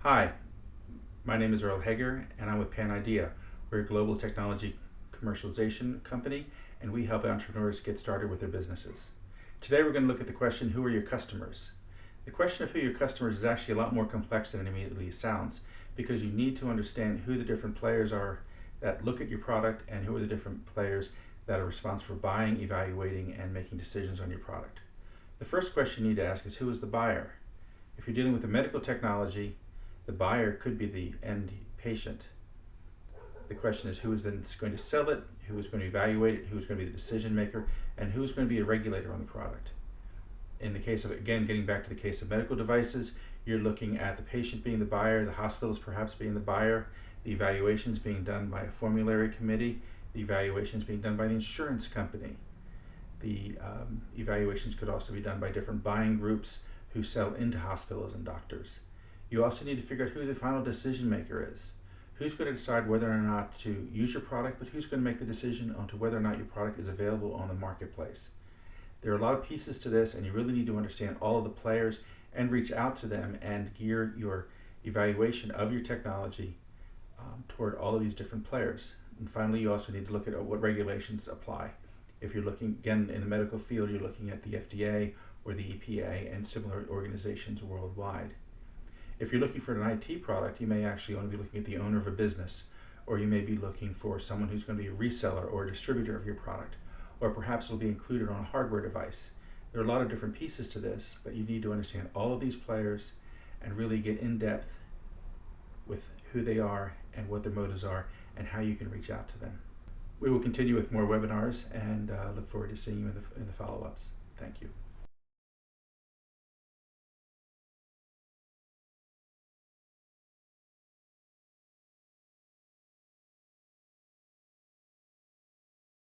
Hi, my name is Earl Hager and I'm with Panidea. We're a global technology commercialization company and we help entrepreneurs get started with their businesses. Today we're going to look at the question, who are your customers? The question of who your customers is actually a lot more complex than it immediately sounds, because you need to understand who the different players are that look at your product and who are the different players that are responsible for buying, evaluating, and making decisions on your product. The first question you need to ask is, who is the buyer? If you're dealing with a medical technology, the buyer could be the end patient. The question is, who is then going to sell it, who is going to evaluate it, who is going to be the decision maker, and who is going to be a regulator on the product. In the case of, again, getting back to the case of medical devices, you're looking at the patient being the buyer, the hospitals perhaps being the buyer, the evaluations being done by a formulary committee, the evaluations being done by the insurance company. The evaluations could also be done by different buying groups who sell into hospitals and doctors. You also need to figure out who the final decision maker is. Who's going to decide whether or not to use your product, but who's going to make the decision on to whether or not your product is available on the marketplace. There are a lot of pieces to this, and you really need to understand all of the players and reach out to them and gear your evaluation of your technology toward all of these different players. And finally, you also need to look at what regulations apply. If you're looking, again, in the medical field, you're looking at the FDA or the EPA and similar organizations worldwide. If you're looking for an IT product, you may actually only be looking at the owner of a business, or you may be looking for someone who's going to be a reseller or a distributor of your product, or perhaps it'll be included on a hardware device. There are a lot of different pieces to this, but you need to understand all of these players and really get in depth with who they are and what their motives are and how you can reach out to them. We will continue with more webinars and look forward to seeing you in the follow-ups. Thank you.